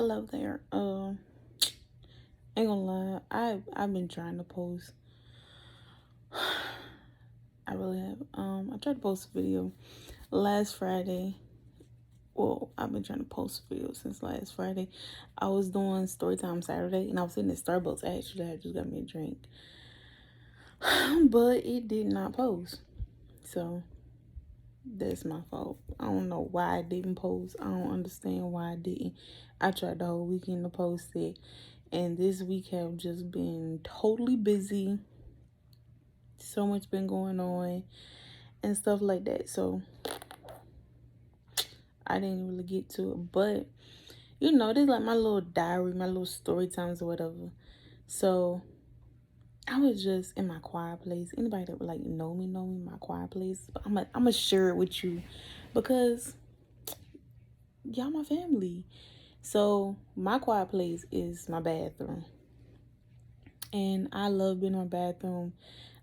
Hello there. Ain't gonna lie, I've been trying to post. I really have. I tried to post a video last Friday. Well, I've been trying to post videos since last Friday. I was doing story time Saturday, and I was sitting at Starbucks. Actually, I just got me a drink, but it did not post. So that's my fault. I don't know why I didn't post. I don't understand why I didn't. I tried the whole weekend to post it, and this week have just been totally busy. So much been going on and stuff like that. So I didn't really get to it. But this is like my little diary, my little story times or whatever. So I was just in my quiet place. Anybody that would like know me, my quiet place. But I'm gonna share it with you because y'all my family. So my quiet place is my bathroom. And I love being in my bathroom,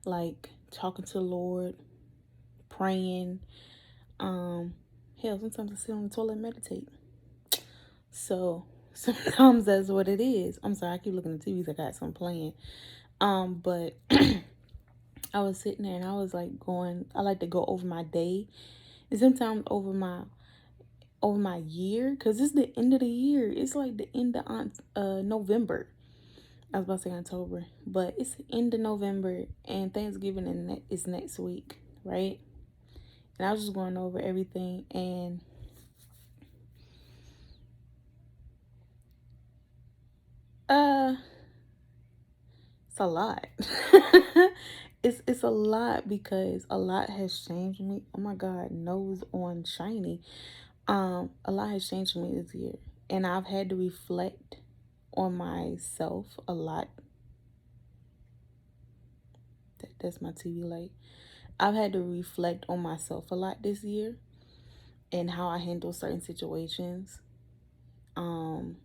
like talking to the Lord, praying. Hell, sometimes I sit on the toilet and meditate. So sometimes that's what it is. I'm sorry, I keep looking at the TV because I got something playing. But I was sitting there and I was like I like to go over my day and sometimes over my year, because it's the end of the year. It's like the end of November. I was about to say October, but it's the end of November and Thanksgiving is next week, right? And I was just going over everything, and it's a lot. It's a lot because a lot has changed me. Oh my God, nose on shiny. A lot has changed me this year, and I've had to reflect on myself a lot. That's my TV light. I've had to reflect on myself a lot this year and how I handle certain situations. Um,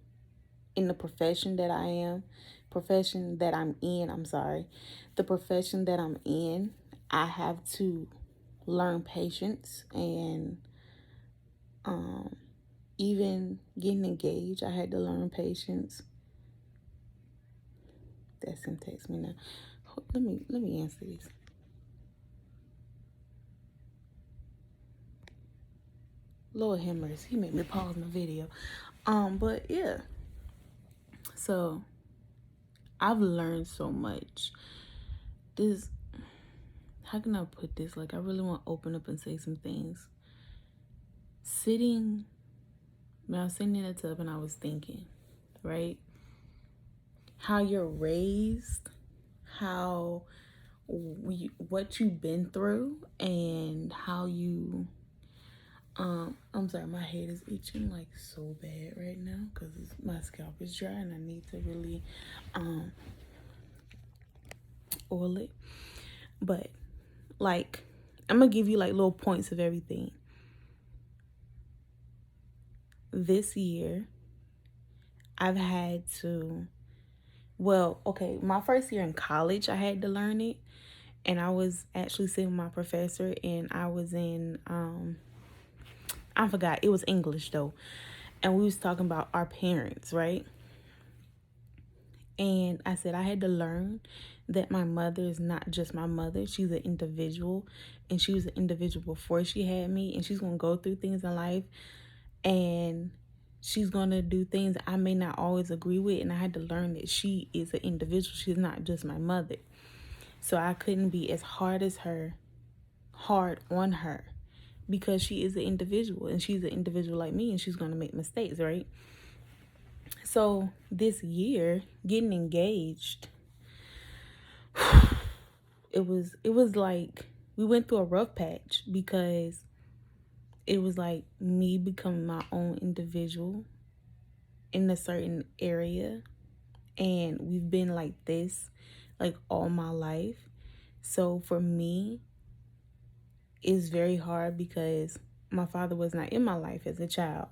in the profession that I'm in, I'm sorry, the profession that I'm in, I have to learn patience and even getting engaged, I had to learn patience. That's him text me now. Let me answer this. Lord have mercy, he made me pause my video. But yeah. So I've learned so much. This, how can I put this? Like, I really want to open up and say some things. When I was sitting in the tub and I was thinking, right? How you're raised, what you've been through, and how you, I'm sorry, my head is itching like so bad right now because my scalp is dry and I need to really, oil it. But like, I'm gonna give you like little points of everything. This year, I've had to, my first year in college, I had to learn it. And I was actually sitting with my professor and I was in, I forgot, it was English though. And we was talking about our parents, right? And I said I had to learn that my mother is not just my mother. She's an individual, and she was an individual before she had me, and she's going to go through things in life, and she's going to do things I may not always agree with, and I had to learn that she is an individual. She's not just my mother. So I couldn't be as hard on her, because she is an individual, and she's an individual like me, and she's going to make mistakes, right? So this year, getting engaged, it was like we went through a rough patch because it was like me becoming my own individual in a certain area, and we've been like this like all my life. So for me, it's very hard because my father was not in my life as a child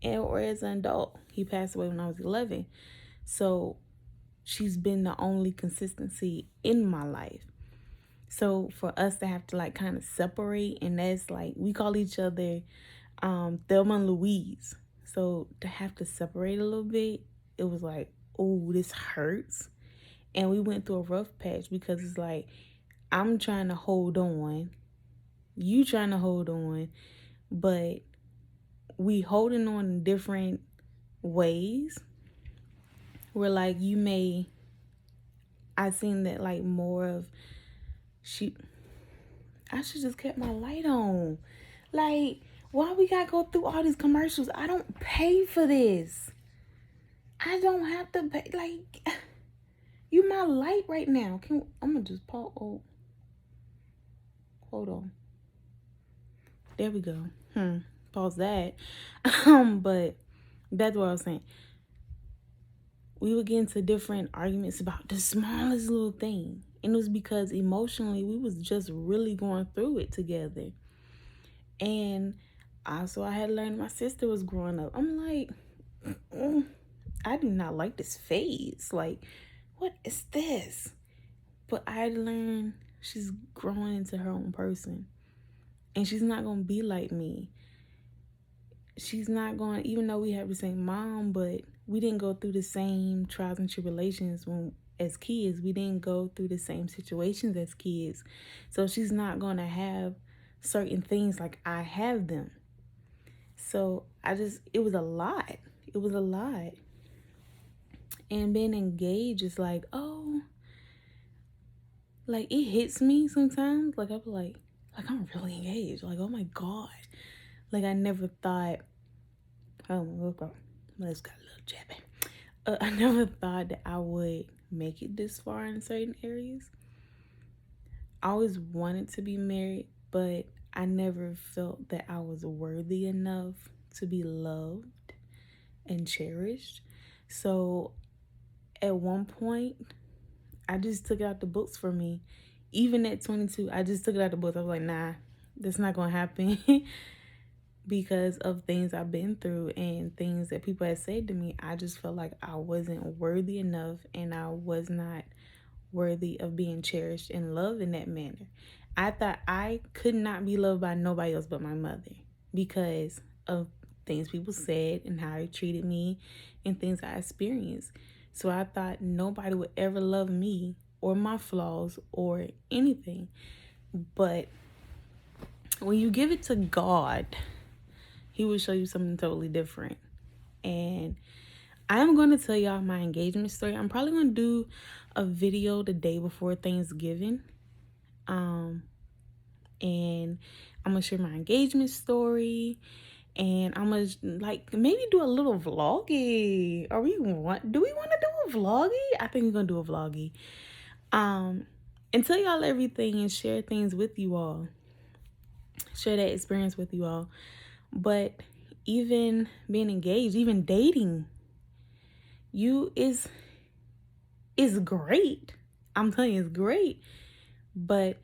or as an adult. He passed away when I was 11. So she's been the only consistency in my life. So for us to have to like kind of separate, and that's like, we call each other Thelma and Louise. So to have to separate a little bit, it was like, oh, this hurts. And we went through a rough patch because it's like, I'm trying to hold on, you trying to hold on, but we holding on in different ways. Where like I seen that like more of she I should just kept my light on. Like, why we gotta go through all these commercials? I don't pay for this. I don't have to pay. Like, you my light right now. I'm gonna just pause. Oh, hold on. There we go. Pause that. But that's what I was saying. We would get into different arguments about the smallest little thing. And it was because emotionally we was just really going through it together. And also I had learned my sister was growing up. I'm like, I do not like this phase. Like, what is this? But I had learned she's growing into her own person. And she's not going to be like me. She's not going, even though we have the same mom, but we didn't go through the same trials and tribulations as kids. We didn't go through the same situations as kids. So she's not going to have certain things like I have them. So it was a lot. It was a lot. And being engaged is like, oh, like it hits me sometimes. Like I'm like I'm really engaged. Like, oh my God. Like I never thought, oh my God, let's got a little jabbing. I never thought that I would make it this far in certain areas. I always wanted to be married, but I never felt that I was worthy enough to be loved and cherished. So at one point, I just took it out the books for me. Even at 22, I just took it out the books. I was like, nah, that's not going to happen because of things I've been through and things that people had said to me. I just felt like I wasn't worthy enough and I was not worthy of being cherished and loved in that manner. I thought I could not be loved by nobody else but my mother because of things people said and how they treated me and things I experienced. So I thought nobody would ever love me or my flaws or anything. But when you give it to God, He will show you something totally different. And I'm going to tell y'all my engagement story. I'm probably going to do a video the day before Thanksgiving. And I'm going to share my engagement story. And I'm going to like maybe do a little vloggy. Do we want to do a vloggy? I think we're going to do a vloggy. And tell y'all everything and share things with you all. Share that experience with you all. But even being engaged, even dating, is great. I'm telling you, it's great. But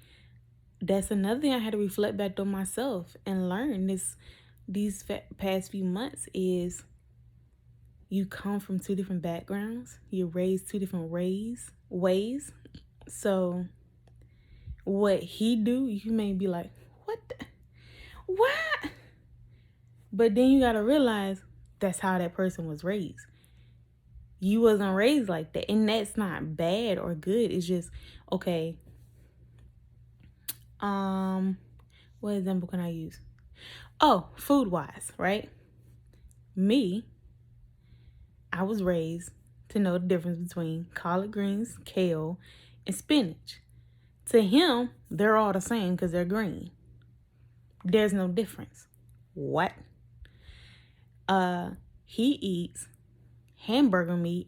that's another thing I had to reflect back on myself and learn these past few months is you come from two different backgrounds. You're raised two different ways. So what he do, you may be like, what? But then you got to realize that's how that person was raised. You wasn't raised like that. And that's not bad or good. It's just, okay. What example can I use? Oh, food-wise, right? Me, I was raised to know the difference between collard greens, kale, and spinach. To him, they're all the same because they're green. There's no difference. What? He eats hamburger meat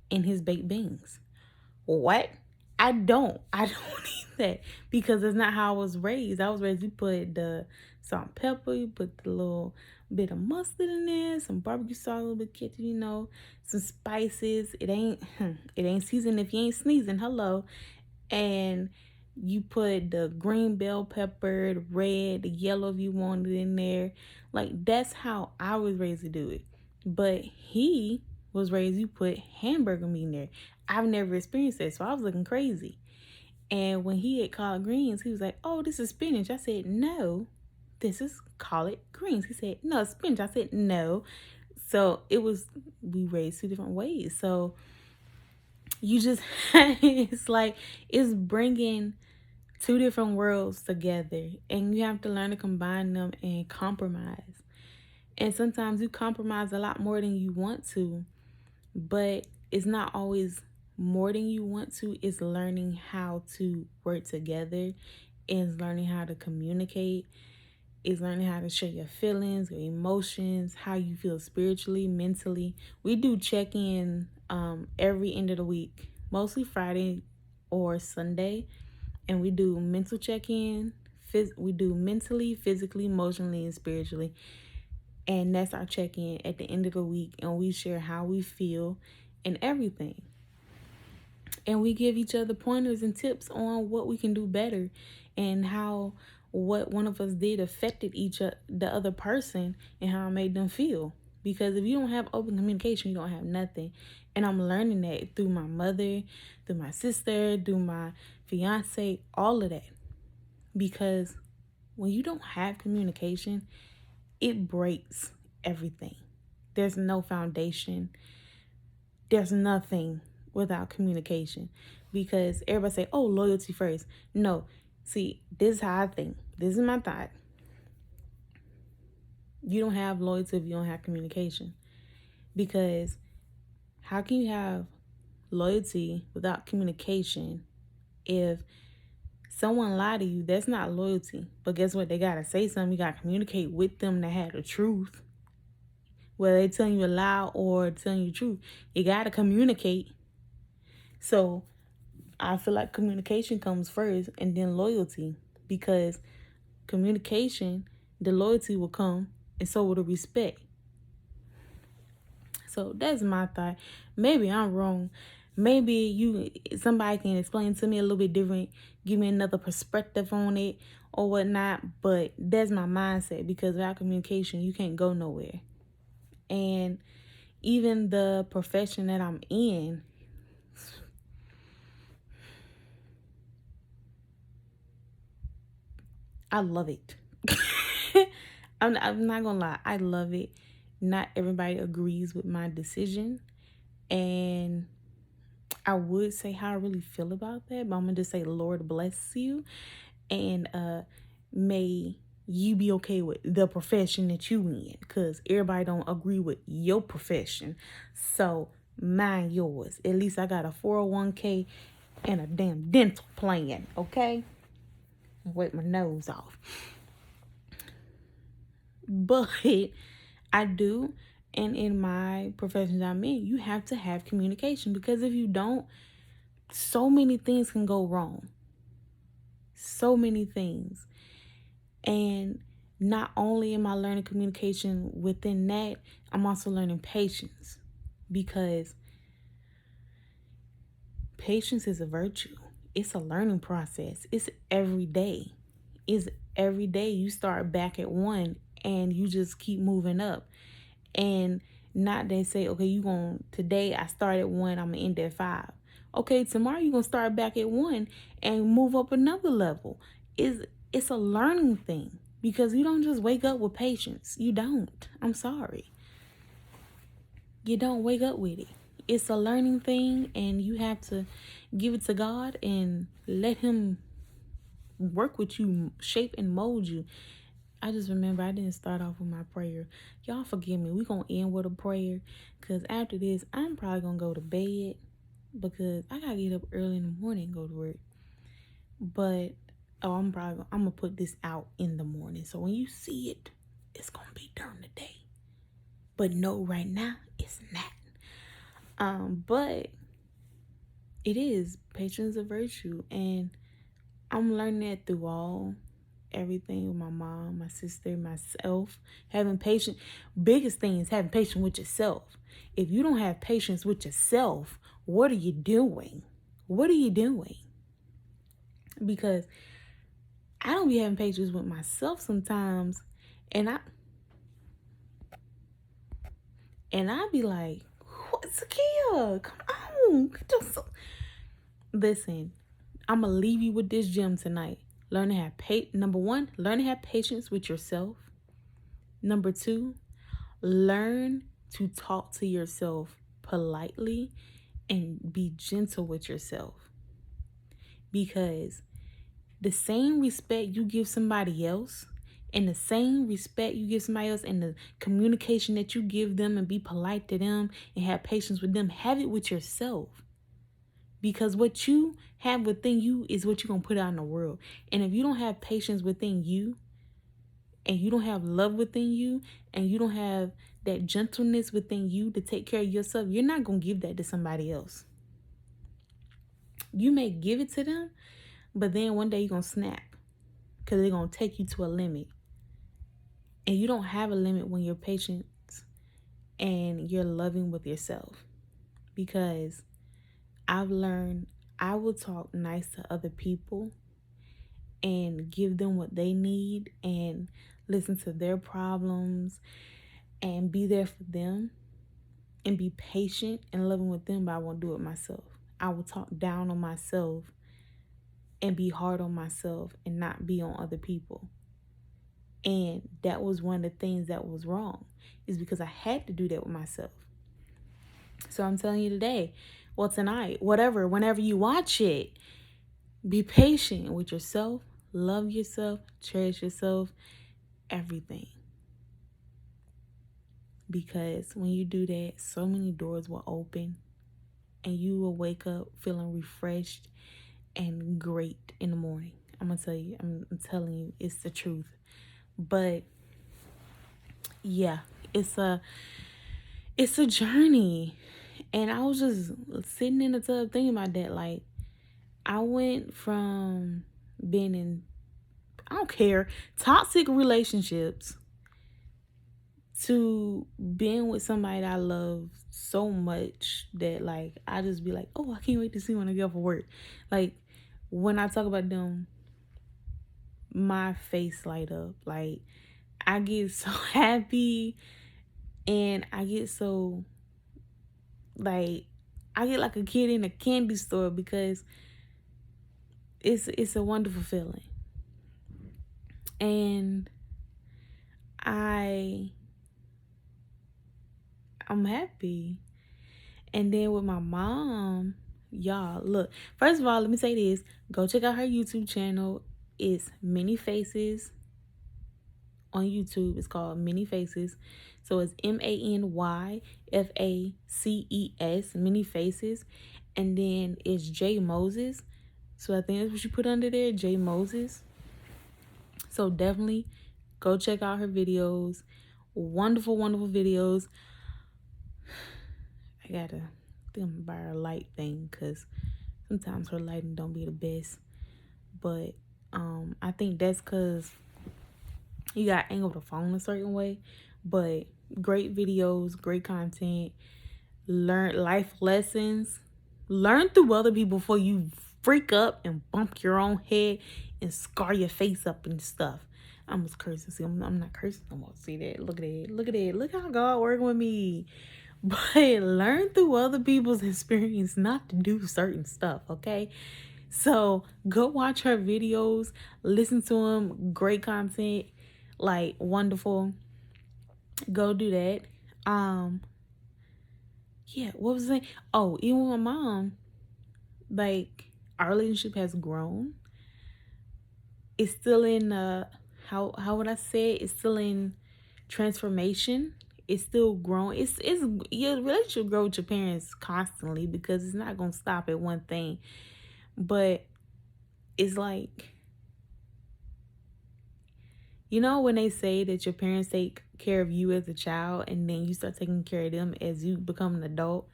in his baked beans. What? I don't eat that because that's not how I was raised. I was raised, you put the salt and pepper, you put the little bit of mustard in there, some barbecue sauce, a little bit of ketchup, some spices. It ain't seasoned if you ain't sneezing. Hello. And you put the green bell pepper, the red, the yellow if you wanted in there. Like, that's how I was raised to do it. But he was raised, you put hamburger meat in there. I've never experienced that, so I was looking crazy. And when he ate collard greens, he was like, oh, this is spinach. I said, no, this is collard greens. He said, no, spinach. I said, no, So we raised two different ways. So you just, it's like, it's bringing two different worlds together, and you have to learn to combine them and compromise. And sometimes you compromise a lot more than you want to, but it's not always more than you want to. It's learning how to work together, it's learning how to communicate, is learning how to share your feelings, your emotions, how you feel spiritually, mentally. We do check in every end of the week, mostly Friday or Sunday, and we do mental check in. We do mentally, physically, emotionally, and spiritually. And that's our check in at the end of the week, and we share how we feel and everything. And we give each other pointers and tips on what we can do better, and how what one of us did affected the other person, and how it made them feel. Because if you don't have open communication, you don't have nothing. And I'm learning that through my mother, through my sister, through my fiance, all of that. Because when you don't have communication, it breaks everything. There's no foundation. There's nothing without communication. Because everybody say, oh, loyalty first. No. See, this is how I think. This is my thought. You don't have loyalty if you don't have communication. Because how can you have loyalty without communication? If someone lied to you, that's not loyalty. But guess what? They got to say something. You got to communicate with them to have the truth. Whether they telling you a lie or telling you the truth, you got to communicate. So I feel like communication comes first and then loyalty. Because communication, the loyalty will come, and so will the respect. So that's my thought. Maybe I'm wrong. Maybe somebody can explain to me a little bit different, give me another perspective on it or whatnot. But that's my mindset, because without communication, you can't go nowhere. And even the profession that I'm in, I love it. I'm not gonna lie, I love it. Not everybody agrees with my decision, and I would say how I really feel about that, but I'm gonna just say, Lord bless you, and may you be okay with the profession that you in, because everybody don't agree with your profession. So mind yours. At least I got a 401k and a damn dental plan, okay? Wipe my nose off. But I do, and in my profession I'm in, you have to have communication, because if you don't, so many things can go wrong. So many things. And not only am I learning communication within that, I'm also learning patience, because patience is a virtue. It's a learning process. It's every day. It's every day. You start back at one and you just keep moving up. And not they say, okay, today I start at one, I'm gonna end at 5. Okay, tomorrow you're gonna start back at one and move up another level. It's a learning thing, because you don't just wake up with patience. You don't. I'm sorry. You don't wake up with it. It's a learning thing, and you have to give it to God and let him work with you, shape and mold you. I just remember I didn't start off with my prayer. Y'all forgive me. We're going to end with a prayer, because after this, I'm probably going to go to bed, because I got to get up early in the morning and go to work. But, I'm going to put this out in the morning. So when you see it, it's going to be during the day. But no, right now, it's not. But it is. Patience is a virtue. And I'm learning that through everything with my mom, my sister, myself. Having patience. Biggest thing is having patience with yourself. If you don't have patience with yourself, what are you doing? What are you doing? Because I don't be having patience with myself sometimes, and I be like, what's Zakia? Come on. Listen, I'm going to leave you with this gem tonight. Learn to have number 1, learn to have patience with yourself. Number 2, learn to talk to yourself politely and be gentle with yourself. Because the same respect you give somebody else and the same respect you give somebody else and the communication that you give them and be polite to them and have patience with them, have it with yourself. Because what you have within you is what you're going to put out in the world. And if you don't have patience within you and you don't have love within you and you don't have that gentleness within you to take care of yourself, you're not going to give that to somebody else. You may give it to them, but then one day you're going to snap because they're going to take you to a limit. And you don't have a limit when you're patient and you're loving with yourself. Because I've learned I will talk nice to other people and give them what they need and listen to their problems and be there for them and be patient and loving with them, but I won't do it myself. I will talk down on myself and be hard on myself and not be on other people. And that was one of the things that was wrong, is because I had to do that with myself. So I'm telling you today, well, tonight, whatever, whenever you watch it, be patient with yourself, love yourself, cherish yourself, everything. Because when you do that, so many doors will open and you will wake up feeling refreshed and great in the morning. I'm going to tell you, I'm telling you, it's the truth. But yeah, it's a journey. And I was just sitting in the tub thinking about that. Like, I went from being in, I don't care, toxic relationships to being with somebody that I love so much that, like, I just be like, oh, I can't wait to see when I get off of work. Like, when I talk about them, my face light up. Like, I get so happy and I get so, like, I get like a kid in a candy store because it's a wonderful feeling. And I'm happy. And then with my mom, y'all, look, first of all, let me say this. Go check out her YouTube channel. It's Manyfaces on YouTube. It's called Manyfaces. So it's Manyfaces, Manyfaces. And then it's J Moses. So I think that's what you put under there, J Moses. So definitely go check out her videos. Wonderful, wonderful videos. I think I'm gonna buy her a light thing because sometimes her lighting don't be the best. But I think that's because you got to angle the phone a certain way. But great videos, great content, learn life lessons, learn through other people before you freak up and bump your own head and scar your face up and stuff. I almost cursing. See, I'm not cursing no more. See that? Look at it. Look at it. Look how God working with me. But learn through other people's experience not to do certain stuff, okay? So go watch her videos, listen to them, great content, like wonderful. Go do that. Yeah, what was it? Oh, even with my mom, like, our relationship has grown. It's still in how would I say it? It's still in transformation. It's still growing. It's your relationship grow with your parents constantly because it's not gonna stop at one thing. But it's like, you know, when they say that your parents take care of you as a child and then you start taking care of them as you become an adult,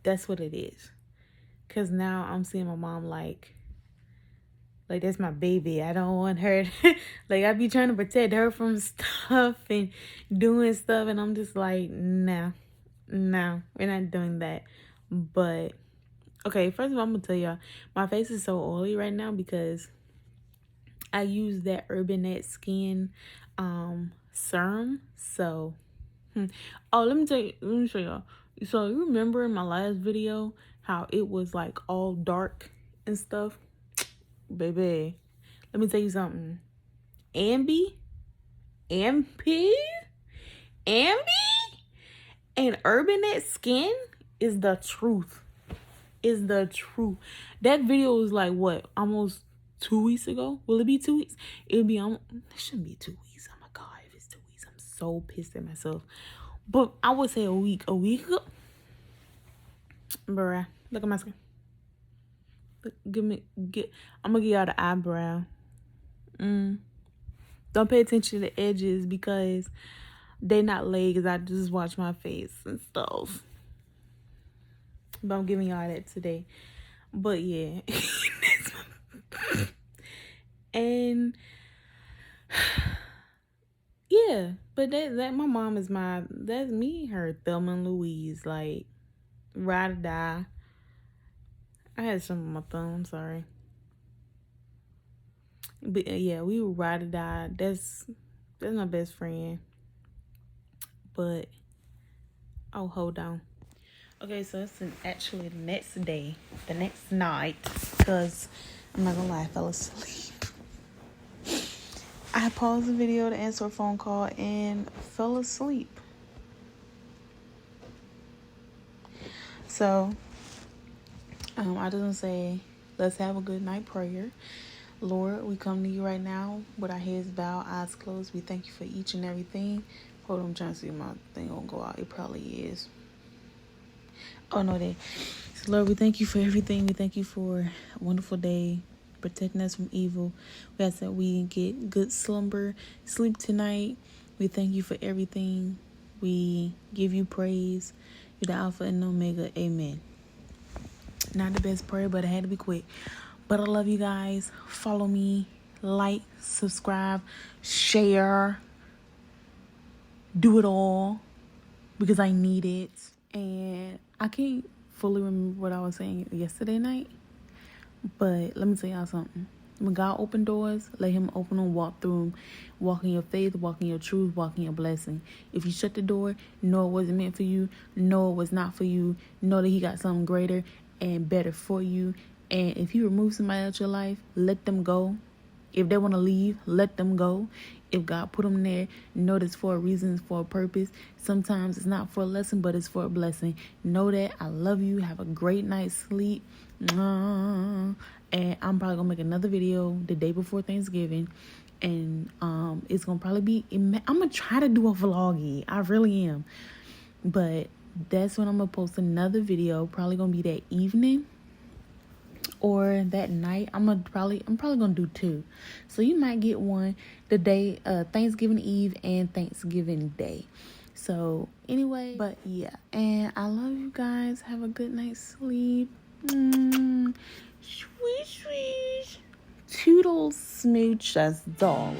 that's what it is. Because now I'm seeing my mom like that's my baby. I don't want her like, I be trying to protect her from stuff and doing stuff, and I'm just like, no, we're not doing that. But okay, first of all, I'm gonna tell y'all, my face is so oily right now because I use that Urbanet Skin serum. So oh, let me show y'all. So you remember in my last video how it was like all dark and stuff? Baby, let me tell you something. Ambi, And Urbanet skin is the truth. Is the truth. That video was like what? Almost 2 weeks ago? Will it be 2 weeks? It'll be it shouldn't be 2 weeks. Oh my god, if it's 2 weeks, I'm so pissed at myself. But I would say a week. A week ago. Bruh. Look at my skin. Look, I'm gonna give y'all the eyebrow. Don't pay attention to the edges because they not legs. I just watch my face and stuff. But I'm giving y'all that today. But yeah. And yeah, but that my mom is that's me, her Thelma and Louise, like ride or die. I had some on my thumb, I'm sorry. But yeah, we would ride or die. That's my best friend. But oh, hold on. Okay, so it's actually the next day, the next night, because I'm not gonna lie, I fell asleep. I paused the video to answer a phone call and fell asleep. So, I just want to say, let's have a good night prayer. Lord, we come to you right now with our heads bowed, eyes closed. We thank you for each and everything. Hold on, I'm trying to see if my thing won't go out. It probably is. Oh, no, they. So, Lord, we thank you for everything. We thank you for a wonderful day, protecting us from evil. We ask that we get good sleep tonight. We thank you for everything. We give you praise. You're the Alpha and Omega. Amen. Not the best prayer, but it had to be quick. But I love you guys. Follow me. Like, subscribe, share. Do it all. Because I need it. And I can't fully remember what I was saying yesterday night. But let me tell y'all something. When God open doors, let him open them, walk through them. Walk in your faith, walk in your truth, walk in your blessing. If you shut the door, know it wasn't meant for you. Know it was not for you. Know that he got something greater and better for you. And if he removes somebody out your life, let them go. If they want to leave, let them go. If God put them there, know it's for a reason, it's for a purpose. Sometimes it's not for a lesson, but it's for a blessing. Know that. I love you. Have a great night's sleep. And I'm probably going to make another video the day before Thanksgiving. And it's going to probably be... I'm going to try to do a vloggy. I really am. But that's when I'm going to post another video. Probably going to be that evening. Or that night. I'm probably gonna do two, so you might get one the day Thanksgiving Eve and Thanksgiving Day. So anyway, but yeah, and I love you guys. Have a good night's sleep. Sweet toodles, smooch as dog.